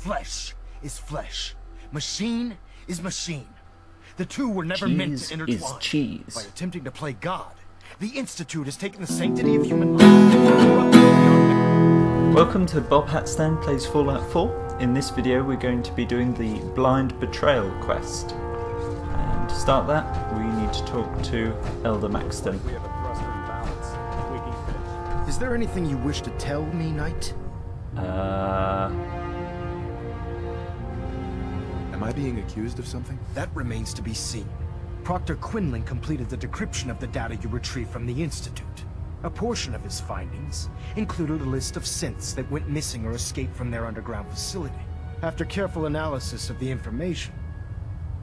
Flesh is flesh. Machine is machine. The two were never meant to intertwine. Cheese is cheese. By attempting to play God, the Institute has taken the sanctity of human life and corrupted it beyond. Welcome to Bob Hatstand Plays Fallout 4. In this video we're going to be doing the Blind Betrayal quest. And to start that, we need to talk to Elder Maxton. Is there anything you wish to tell me, Knight? Am I being accused of something? That remains to be seen. Proctor Quinlan completed the decryption of the data you retrieved from the Institute. A portion of his findings included a list of synths that went missing or escaped from their underground facility. After careful analysis of the information,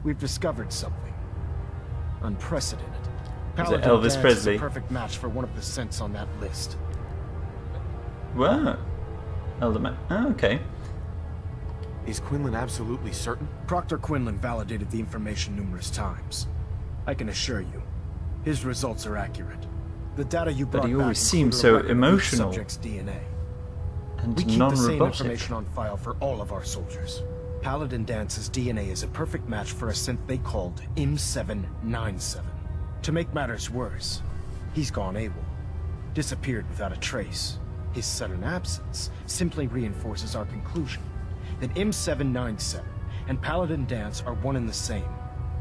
we've discovered something unprecedented. Paladin Elvis Dance Presley? is a perfect match for one of the synths on that list. Wow. Elder okay. Is Quinlan absolutely certain? Proctor Quinlan validated the information numerous times. I can assure you, his results are accurate. The data you brought But he back always seems included so a record of each emotional subject's DNA. and We keep the same non-robotic. information on file for all of our soldiers. Paladin Dance's DNA is a perfect match for a synth they called M797. To make matters worse, he's gone AWOL, disappeared without a trace. His sudden absence simply reinforces our conclusion that M797 and Paladin Dance are one and the same.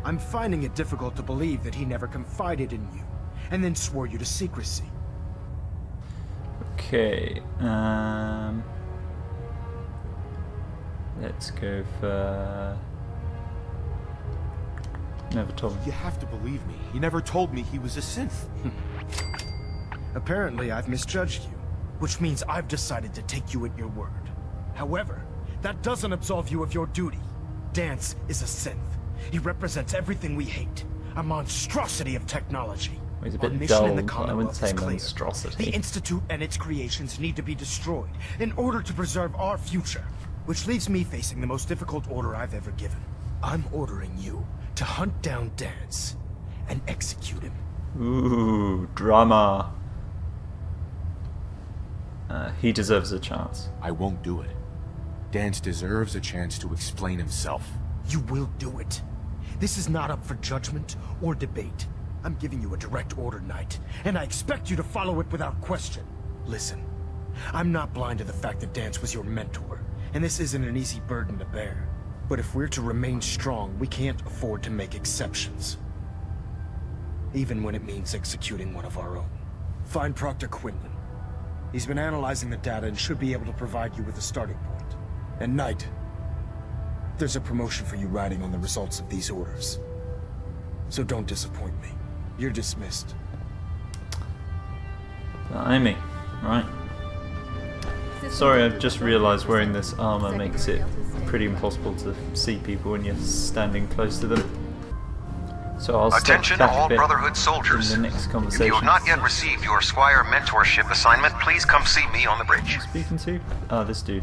I'm finding it difficult to believe that he never confided in you, and then swore you to secrecy. Okay, let's go for... Never told me. You have to believe me. He never told me he was a synth. Apparently, I've misjudged you, which means I've decided to take you at your word. However, that doesn't absolve you of your duty. Dance is a synth. He represents everything we hate, a monstrosity of technology. He's a Our bit mission dull, in the but I wouldn't Commonwealth say is clear. monstrosity. The Institute and its creations need to be destroyed in order to preserve our future, which leaves me facing the most difficult order I've ever given. I'm ordering you to hunt down Dance and execute him. Ooh, drama. He deserves a chance. I won't do it. Dance deserves a chance to explain himself. You will do it. This is not up for judgment or debate. I'm giving you a direct order, Knight, and I expect you to follow it without question. Listen, I'm not blind to the fact that Dance was your mentor, and this isn't an easy burden to bear. But if we're to remain strong, we can't afford to make exceptions. Even when it means executing one of our own. Find Proctor Quinlan. He's been analyzing the data and should be able to provide you with a starting point. And Knight, there's a promotion for you riding on the results of these orders. So don't disappoint me. You're dismissed. Blimey. Right. Sorry, I've just realised wearing this armour makes it pretty impossible to see people when you're standing close to them. So I'll step Attention back all a bit Brotherhood soldiers. in the next If conversation. you have not yet received your Squire mentorship assignment, please come see me on the bridge. Speaking to? Ah, this dude.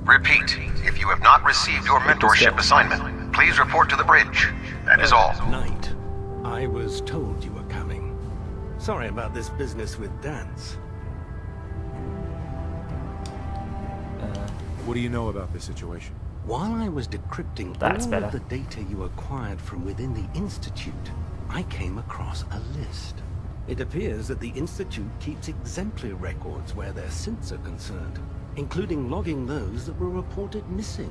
Repeat, if you have not received your mentorship assignment, please report to the bridge. That is all. Knight, I was told you were coming. Sorry about this business with Dance. What do you know about this situation? While I was decrypting That's all better. of the data you acquired from within the Institute, I came across a list. It appears that the Institute keeps exemplary records where their synths are concerned, including logging those that were reported missing.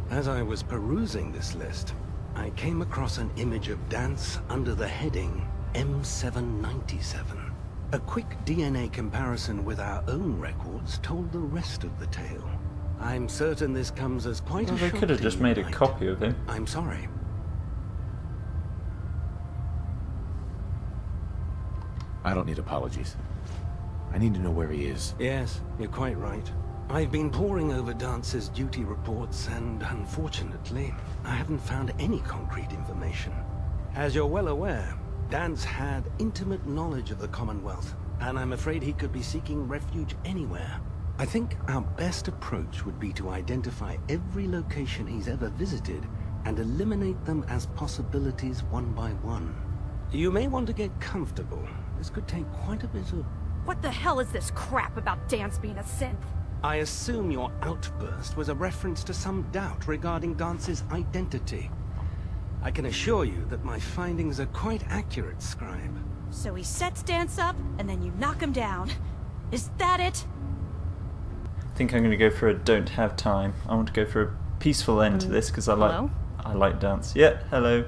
As I was perusing this list, I came across an image of Dance under the heading M797. A quick DNA comparison with our own records told the rest of the tale. I'm certain this comes as quite Well, a they shock could have to just you, made a Knight. copy of him. I'm sorry. I don't need apologies. I need to know where he is. Yes, you're quite right. I've been poring over Dance's duty reports, and unfortunately, I haven't found any concrete information. As you're well aware, Dance had intimate knowledge of the Commonwealth, and I'm afraid he could be seeking refuge anywhere. I think our best approach would be to identify every location he's ever visited and eliminate them as possibilities one by one. You may want to get comfortable. This could take quite a bit of... What the hell is this crap about Dance being a synth? I assume your outburst was a reference to some doubt regarding Dance's identity. I can assure you that my findings are quite accurate, Scribe. So he sets Dance up, and then you knock him down. Is that it? I think I'm going to go for a don't have time. I want to go for a peaceful end to this because I like dance. Yeah, hello.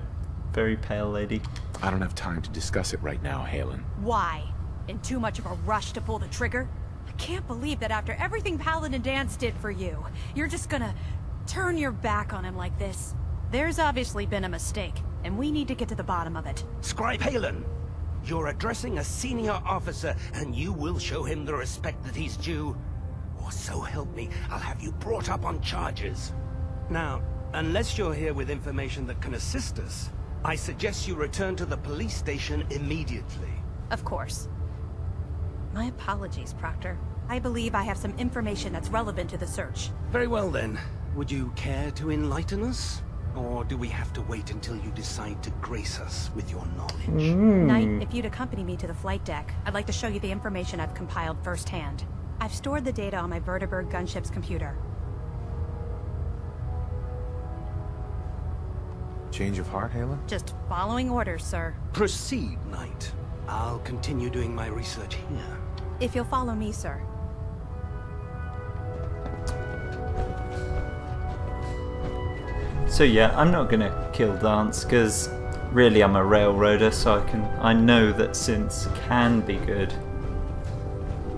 Very pale lady. I don't have time to discuss it right now, Halen. Why? In too much of a rush to pull the trigger? I can't believe that after everything Paladin Dance did for you, you're just gonna turn your back on him like this. There's obviously been a mistake, and we need to get to the bottom of it. Scribe Halen, you're addressing a senior officer, and you will show him the respect that he's due. Or so help me, I'll have you brought up on charges. Now, unless you're here with information that can assist us, I suggest you return to the police station immediately. Of course. My apologies, Proctor. I believe I have some information that's relevant to the search. Very well then. Would you care to enlighten us? Or do we have to wait until you decide to grace us with your knowledge? Knight, if you'd accompany me to the flight deck, I'd like to show you the information I've compiled firsthand. I've stored the data on my Vertibird gunship's computer. Change of heart, Halen? Just following orders, sir. Proceed, Knight. I'll continue doing my research here. If you'll follow me, sir. So yeah, I'm not gonna kill Dance because really I'm a railroader, so I know that synths can be good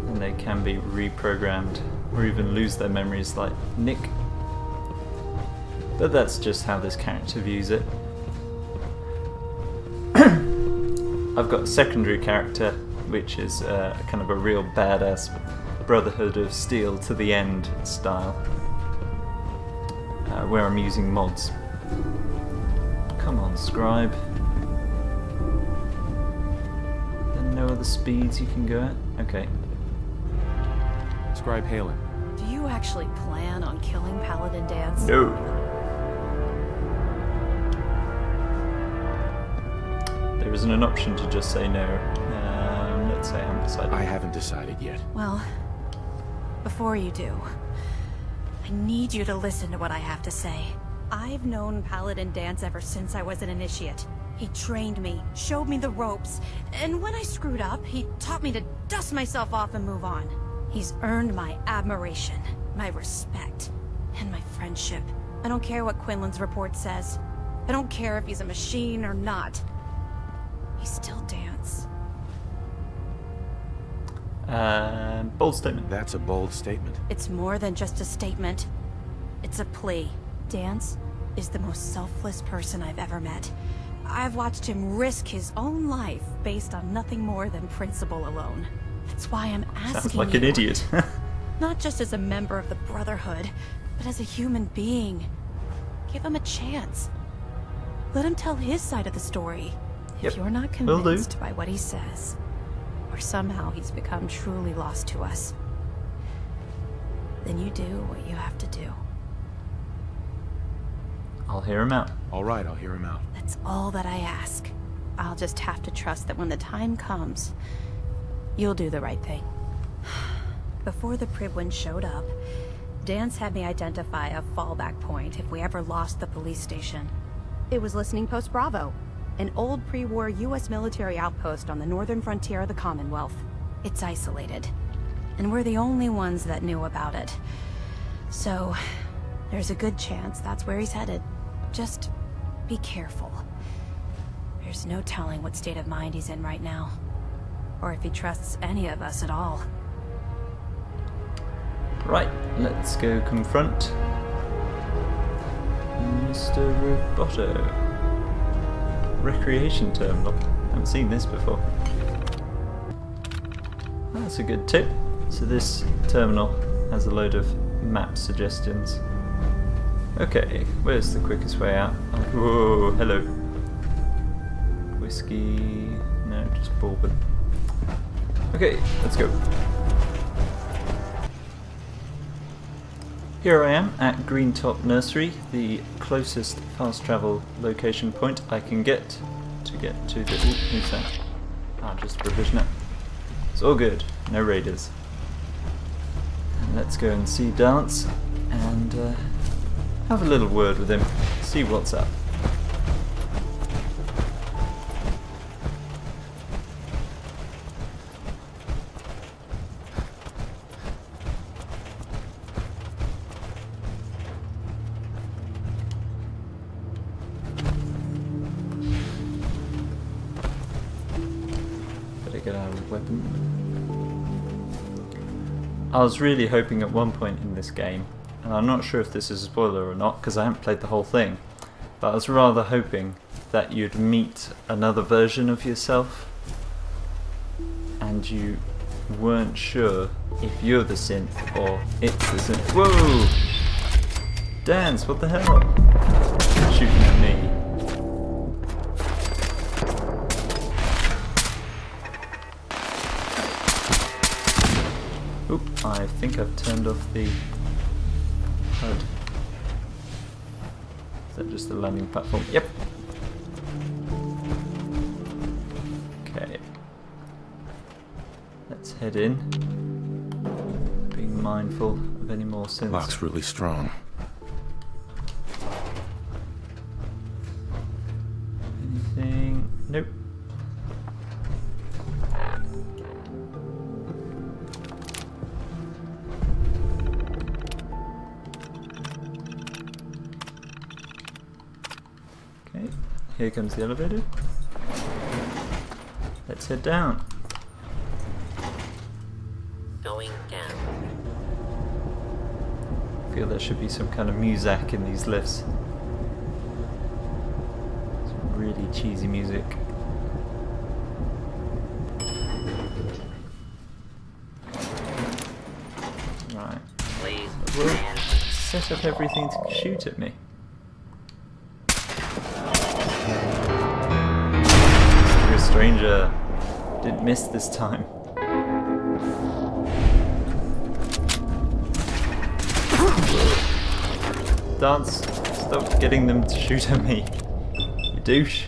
and they can be reprogrammed or even lose their memories like Nick. But that's just how this character views it. I've got a secondary character, which is kind of a real badass Brotherhood of Steel to the end style, where I'm using mods. Come on, Scribe. There are no other speeds you can go at? Okay. Scribe Halen. Do you actually plan on killing Paladin Dance? No. There isn't an option to just say no. Let's say I haven't decided. I haven't decided yet. Well, before you do, I need you to listen to what I have to say. I've known Paladin Dance ever since I was an initiate. He trained me, showed me the ropes, and when I screwed up, he taught me to dust myself off and move on. He's earned my admiration, my respect, and my friendship. I don't care what Quinlan's report says. I don't care if he's a machine or not. He's still Dance. Bold statement. That's a bold statement. It's more than just a statement. It's a plea. Dance is the most selfless person I've ever met. I've watched him risk his own life based on nothing more than principle alone. That's why I'm asking Sounds like an you, idiot. not just as a member of the Brotherhood, but as a human being. Give him a chance. Let him tell his side of the story. Yep, If you're not will do. convinced by what he says, or somehow he's become truly lost to us, then you do what you have to do. I'll hear him out. All right, I'll hear him out. That's all that I ask. I'll just have to trust that when the time comes, you'll do the right thing. Before the Pribwin showed up, Dance had me identify a fallback point if we ever lost the police station. It was Listening Post Bravo, an old pre-war U.S. military outpost on the northern frontier of the Commonwealth. It's isolated, and we're the only ones that knew about it. So, there's a good chance that's where he's headed. Just be careful. There's no telling what state of mind he's in right now, or if he trusts any of us at all. Right, let's go confront Mr. Roboto. Recreation terminal. Haven't seen this before. Well, that's a good tip. So this terminal has a load of map suggestions. Okay, where's the quickest way out? Whoa, hello. Whiskey... no, just bourbon. Okay, let's go. Here I am at Greentop Nursery, the closest fast travel location point I can get to the... Ooh, who's that? Ah, just provisioner. It's all good, no raiders. And let's go and see Dance and have a little word with him, see what's up. Better get out of the weapon. I was really hoping at one point in this game, and I'm not sure if this is a spoiler or not because I haven't played the whole thing, but I was rather hoping that you'd meet another version of yourself and you weren't sure if you're the synth or it's the synth. Whoa! Dance, what the hell? Shooting at me. Oop, I think I've turned off the HUD. Is that just the landing platform? Yep. Okay. Let's head in. Being mindful of any more synths. Lock's really strong. Anything? Nope. Okay, here comes the elevator. Let's head down. Going down. I feel there should be some kind of music in these lifts. Some really cheesy music. Right. Please We'll stand. set up everything to shoot at me. You're a stranger. Didn't miss this time. Dance, stop getting them to shoot at me. You douche.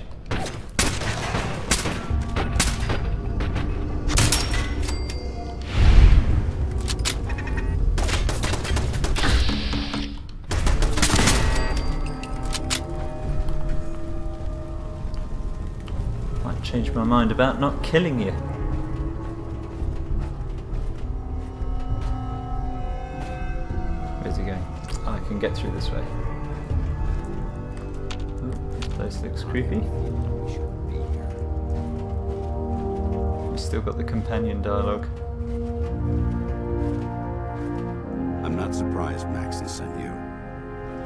Might change my mind about not killing you. Where's he going? Oh, I can get through this way. Oh, this place looks creepy. We've still got the companion dialogue. I'm not surprised Maxon sent you.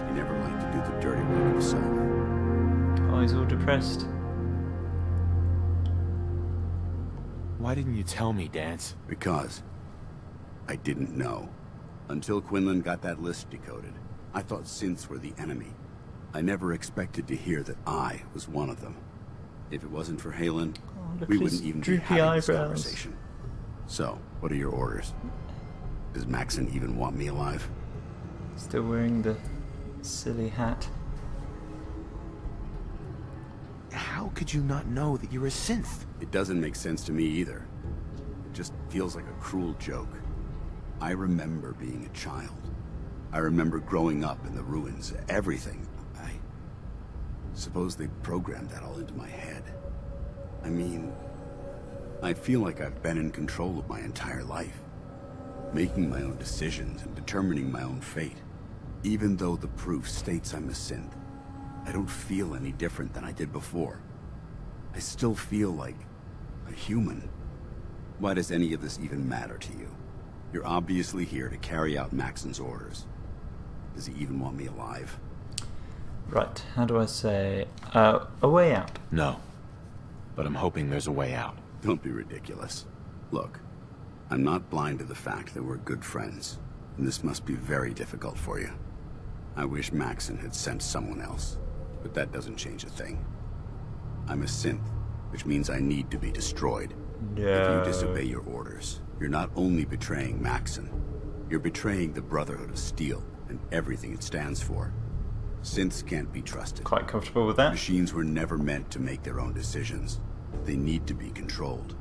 He never liked to do the dirty work himself. Oh, he's all depressed. Why didn't you tell me, Dance? Because I didn't know. Until Quinlan got that list decoded, I thought synths were the enemy. I never expected to hear that I was one of them. If it wasn't for Halen, Look we at his wouldn't even be droopy having this eyebrows. conversation. So, what are your orders? Does Maxon even want me alive? Still wearing the silly hat. How could you not know that you're a synth? It doesn't make sense to me either. It just feels like a cruel joke. I remember being a child. I remember growing up in the ruins, everything. I suppose they programmed that all into my head. I mean, I feel like I've been in control of my entire life, making my own decisions and determining my own fate. Even though the proof states I'm a synth, I don't feel any different than I did before. I still feel like a human. Why does any of this even matter to you? You're obviously here to carry out Maxon's orders. Does he even want me alive? Right, how do I say... a way out. No. But I'm hoping there's a way out. Don't be ridiculous. Look, I'm not blind to the fact that we're good friends, and this must be very difficult for you. I wish Maxon had sent someone else, but that doesn't change a thing. I'm a synth, which means I need to be destroyed. No. If you disobey your orders, you're not only betraying Maxon, you're betraying the Brotherhood of Steel and everything it stands for. Synths can't be trusted. Quite comfortable with that. Machines were never meant to make their own decisions. They need to be controlled.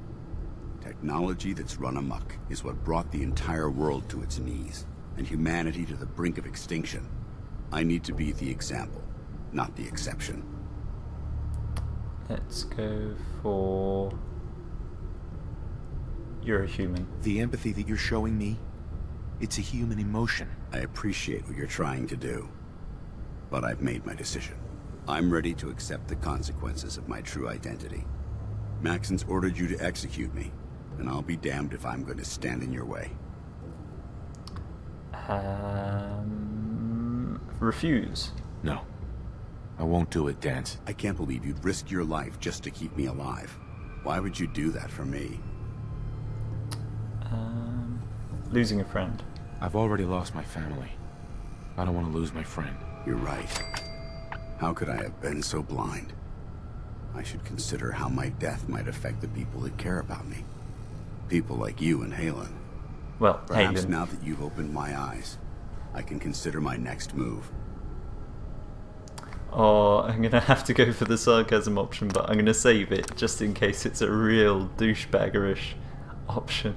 Technology that's run amok is what brought the entire world to its knees. and humanity to the brink of extinction. I need to be the example, not the exception. Let's go for... You're a human. The empathy that you're showing me, it's a human emotion. I appreciate what you're trying to do, but I've made my decision. I'm ready to accept the consequences of my true identity. Maxon's ordered you to execute me, and I'll be damned if I'm going to stand in your way. Refuse. No. I won't do it, Dance. I can't believe you'd risk your life just to keep me alive. Why would you do that for me? Losing a friend. I've already lost my family. I don't want to lose my friend. You're right. How could I have been so blind? I should consider how my death might affect the people that care about me. People like you and Halen. Well, Perhaps Halen. now that you've opened my eyes, I can consider my next move. Oh, I'm going to have to go for the sarcasm option, but I'm going to save it just in case it's a real douchebaggerish option.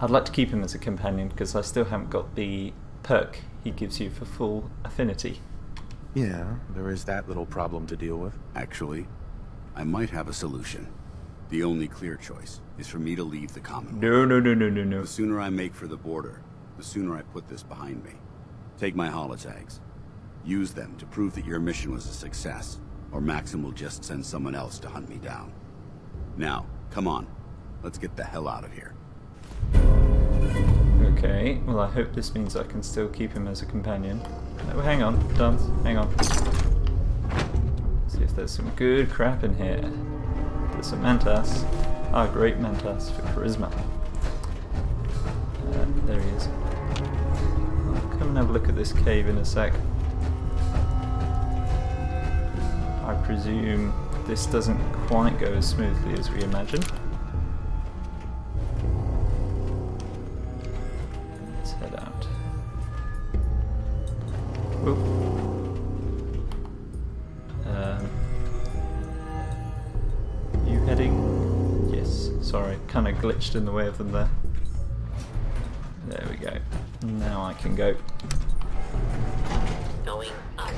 I'd like to keep him as a companion because I still haven't got the perk he gives you for full affinity. Yeah, there is that little problem to deal with. Actually, I might have a solution. The only clear choice is for me to leave the Commonwealth. No. The sooner I make for the border, the sooner I put this behind me. Take my holotags. Use them to prove that your mission was a success, or Maxim will just send someone else to hunt me down. Now, come on. Let's get the hell out of here. Okay, well I hope this means I can still keep him as a companion. No, hang on, Dance, hang on. See if there's some good crap in here. There's some Mantas. Ah, great Mantas for charisma. There he is. I'll come and have a look at this cave in a sec. I presume this doesn't quite go as smoothly as we imagined. Let's head out. Whoop. You heading? Yes, sorry, kind of glitched in the way of them there. There we go. Now I can go. Going up.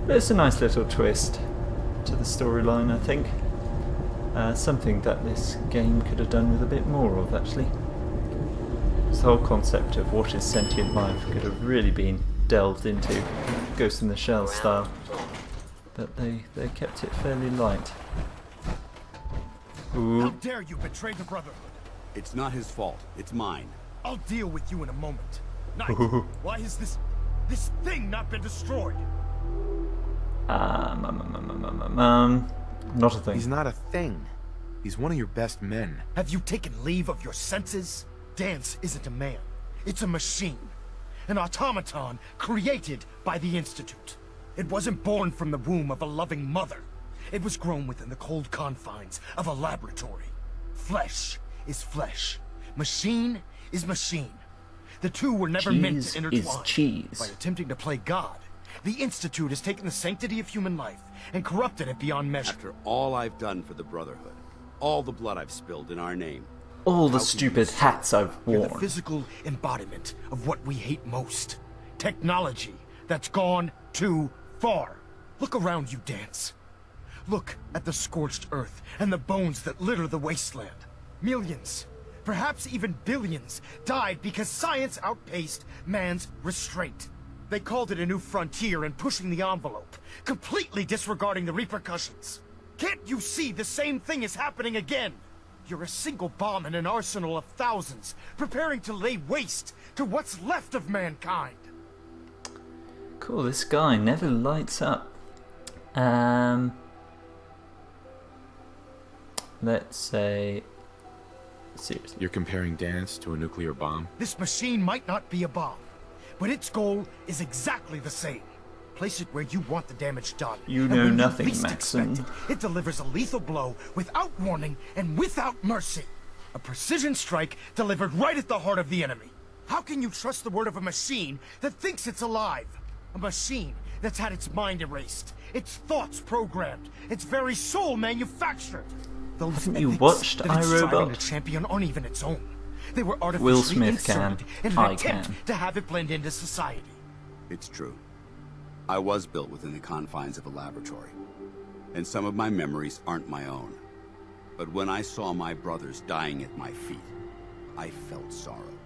There's a nice little twist to the storyline, I think. Something that this game could have done with a bit more of, actually. The whole concept of what is sentient life could have really been delved into, Ghost in the Shell style. But they kept it fairly light. Ooh. How dare you betray the Brotherhood? It's not his fault. It's mine. I'll deal with you in a moment. Knight, why has this thing not been destroyed? Not a thing. He's not a thing. He's one of your best men. Have you taken leave of your senses? Dance isn't a man. It's a machine. An automaton created by the Institute. It wasn't born from the womb of a loving mother. It was grown within the cold confines of a laboratory. Flesh is flesh. Machine is machine. The two were never meant to intertwine. Is cheese. By attempting to play God, the Institute has taken the sanctity of human life and corrupted it beyond measure. After all I've done for the Brotherhood, all the blood I've spilled in our name, All the How can stupid you hats I've You're the worn. physical embodiment of what we hate most. Technology that's gone too far. Look around you, Dance. Look at the scorched earth and the bones that litter the wasteland. Millions, perhaps even billions, died because science outpaced man's restraint. They called it a new frontier and pushing the envelope, completely disregarding the repercussions. Can't you see the same thing is happening again? You're a single bomb in an arsenal of thousands, preparing to lay waste to what's left of mankind. Cool, this guy never lights up. Let's say... Seriously. You're comparing Dance to a nuclear bomb? This machine might not be a bomb, but its goal is exactly the same. Place it where you want the damage done. You and know when nothing, least Maxon. expect it, it delivers a lethal blow without warning and without mercy. A precision strike delivered right at the heart of the enemy. How can you trust the word of a machine that thinks it's alive? A machine that's had its mind erased, its thoughts programmed, its very soul manufactured. Those Haven't you ethics watched that it's striving iRobot? to champion aren't even its own. They were artificially Will Smith can. inserted in an I attempt can. to have it blend into society. It's true. I was built within the confines of a laboratory, and some of my memories aren't my own. But when I saw my brothers dying at my feet, I felt sorrow.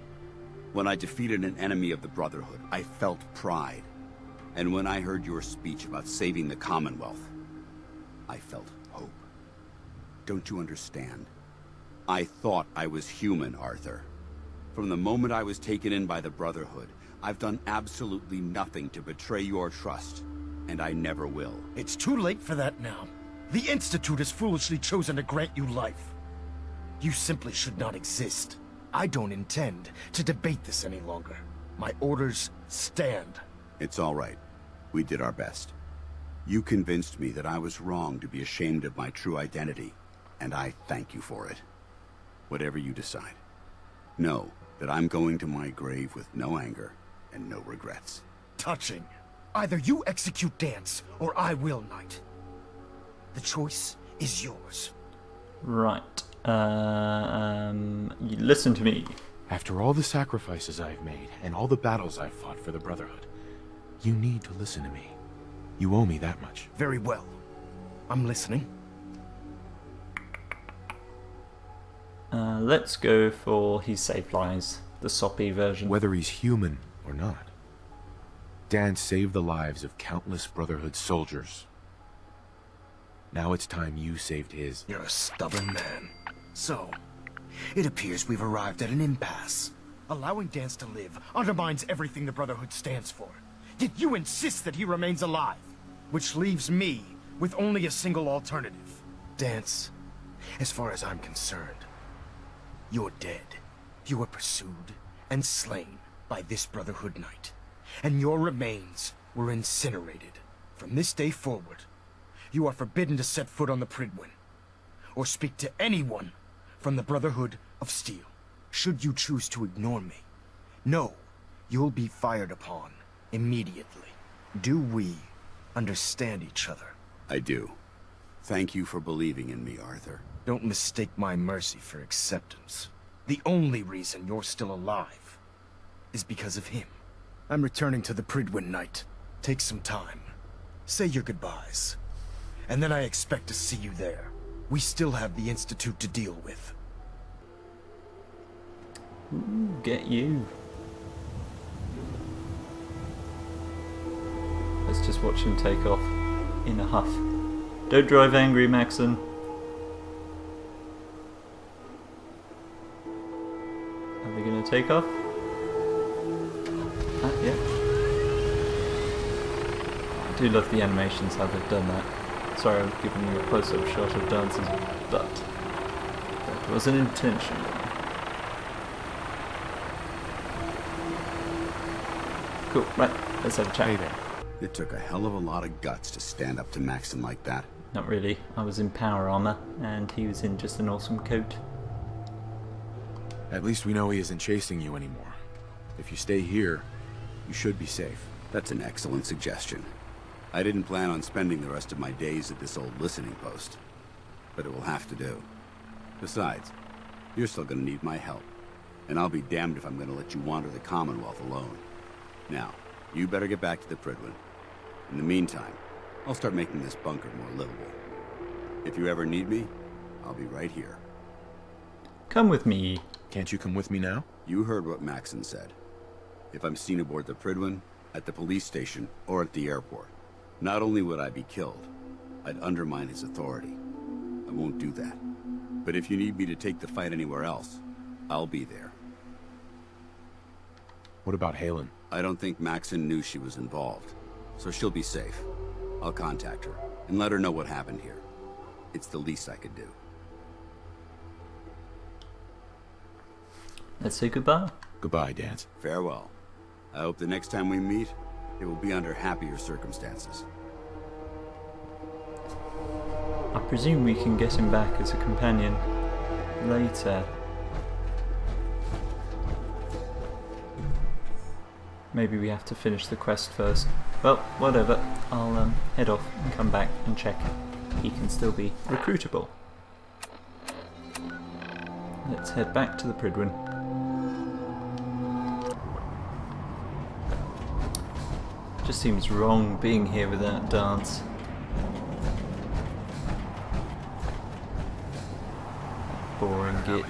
When I defeated an enemy of the Brotherhood, I felt pride. And when I heard your speech about saving the Commonwealth, I felt hope. Don't you understand? I thought I was human, Arthur. From the moment I was taken in by the Brotherhood, I've done absolutely nothing to betray your trust, and I never will. It's too late for that now. The Institute has foolishly chosen to grant you life. You simply should not exist. I don't intend to debate this any longer. My orders stand. It's all right. We did our best. You convinced me that I was wrong to be ashamed of my true identity, and I thank you for it. Whatever you decide, know that I'm going to my grave with no anger and no regrets. Touching. Either you execute Dance, or I will, Knight. The choice is yours. Right. You listen to me. After all the sacrifices I've made and all the battles I've fought for the Brotherhood, you need to listen to me. You owe me that much. Very well. I'm listening. Let's go for He Saved Lives, the soppy version. Whether he's human or not, Dan saved the lives of countless Brotherhood soldiers. Now it's time you saved his. You're a stubborn man. So, it appears we've arrived at an impasse. Allowing Dance to live undermines everything the Brotherhood stands for. Yet you insist that he remains alive, which leaves me with only a single alternative. Dance, as far as I'm concerned, you're dead. You were pursued and slain by this Brotherhood Knight, and your remains were incinerated. From this day forward, you are forbidden to set foot on the Pridwin, or speak to anyone from the Brotherhood of Steel. Should you choose to ignore me, know you'll be fired upon immediately. Do we understand each other? I do. Thank you for believing in me, Arthur. Don't mistake my mercy for acceptance. The only reason you're still alive is because of him. I'm returning to the Pridwin Knight. Take some time. Say your goodbyes. And then I expect to see you there. We still have the Institute to deal with. Ooh, get you. Let's just watch him take off in a huff. Don't drive angry, Maxon. Are they going to take off? Yeah. I do love the animations, how they've done that. Sorry, I'm giving you a close-up shot of Dance's butt. That wasn't intentional. Cool, right, let's have a chat. Hey there. It took a hell of a lot of guts to stand up to Maxon like that. Not really, I was in power armor, and he was in just an awesome coat. At least we know he isn't chasing you anymore. If you stay here, you should be safe. That's an excellent suggestion. I didn't plan on spending the rest of my days at this old listening post, but it will have to do. Besides, you're still gonna need my help, and I'll be damned if I'm gonna let you wander the Commonwealth alone. Now, you better get back to the Pridwin. In the meantime, I'll start making this bunker more livable. If you ever need me, I'll be right here. Come with me. Can't you come with me now? You heard what Maxon said. If I'm seen aboard the Pridwin, at the police station, or at the airport, not only would I be killed, I'd undermine his authority. I won't do that. But if you need me to take the fight anywhere else, I'll be there. What about Halen? I don't think Maxon knew she was involved, so she'll be safe. I'll contact her and let her know what happened here. It's the least I could do. Let's say goodbye. Goodbye, Dance. Farewell. I hope the next time we meet, it will be under happier circumstances. I presume we can get him back as a companion later. Maybe we have to finish the quest first. Well, whatever. I'll head off and come back and check he can still be recruitable. let's head back to the Pridwin. Just seems wrong being here without Dance. Boring git.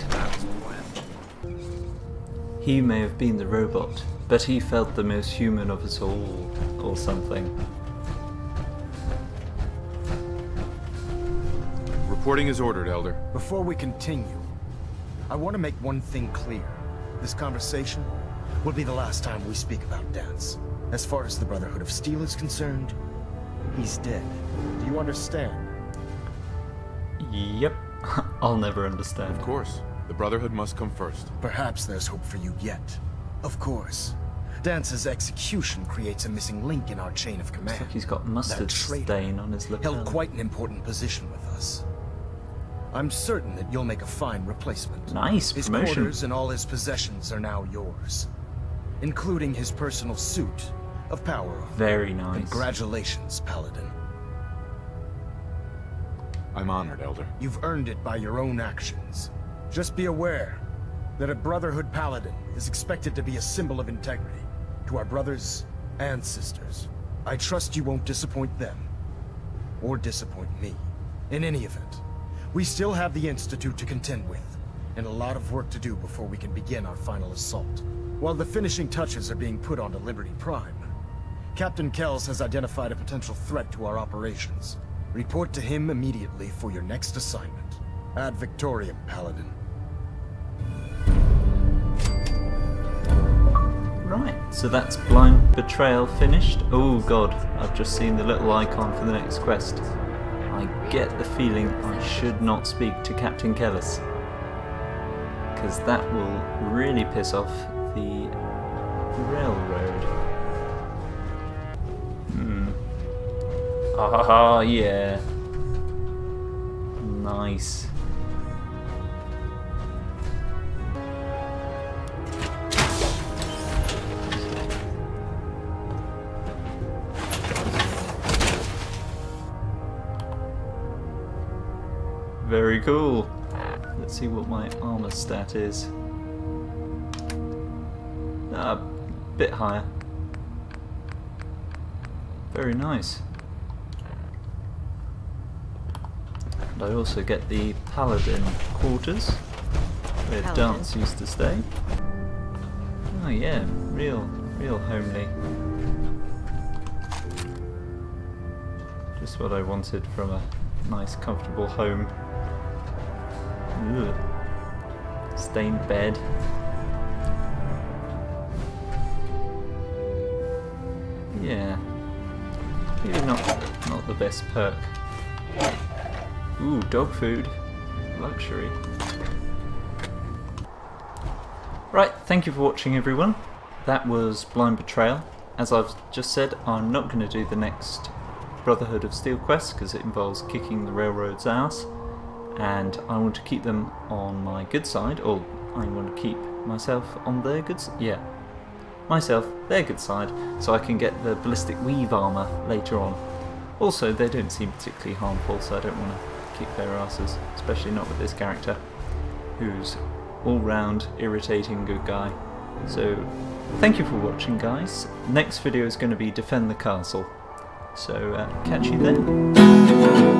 He may have been the robot, but he felt the most human of us all, or something. Reporting is ordered, Elder. Before we continue, I want to make one thing clear. This conversation will be the last time we speak about Dance. As far as the Brotherhood of Steel is concerned, he's dead. Do you understand? Yep, I'll never understand. Of course. The Brotherhood must come first. Perhaps there's hope for you yet. Of course. Dance's execution creates a missing link in our chain of command. Looks like he's got mustard That traitor stain on his lapel. held quite an important position with us. I'm certain that you'll make a fine replacement. Nice His promotion. quarters and all his possessions are now yours, including his personal suit of power. Very nice. Congratulations, Paladin. I'm honored, Elder. You've earned it by your own actions. Just be aware that a Brotherhood Paladin is expected to be a symbol of integrity to our brothers and sisters. I trust you won't disappoint them, or disappoint me. In any event, we still have the Institute to contend with, and a lot of work to do before we can begin our final assault. While the finishing touches are being put onto Liberty Prime, Captain Kells has identified a potential threat to our operations. Report to him immediately for your next assignment. Ad Victoriam, Paladin. Right, so that's Blind Betrayal finished. Oh god, I've just seen the little icon for the next quest. I get the feeling I should not speak to Captain Kellis, because that will really piss off the railroad. Ah, yeah. Nice. Very cool. Let's see what my armor stat is. A bit higher. Very nice. And I also get the Paladin quarters, where Dance used to stay. Oh yeah, real homely. Just what I wanted from a nice comfortable home. Ugh. Stained bed. Yeah. Maybe not the best perk. Ooh, dog food. Luxury. Right, thank you for watching everyone. That was Blind Betrayal. As I've just said, I'm not going to do the next Brotherhood of Steel quest because it involves kicking the railroad's ass, and I want to keep them on my good side, or I want to keep myself on their good side. Yeah, myself, their good side, so I can get the ballistic weave armor later on. Also, they don't seem particularly harmful, so I don't want to kick their asses, especially not with this character, who's all-round irritating good guy. So, thank you for watching, guys. Next video is going to be Defend the Castle. So, catch you then.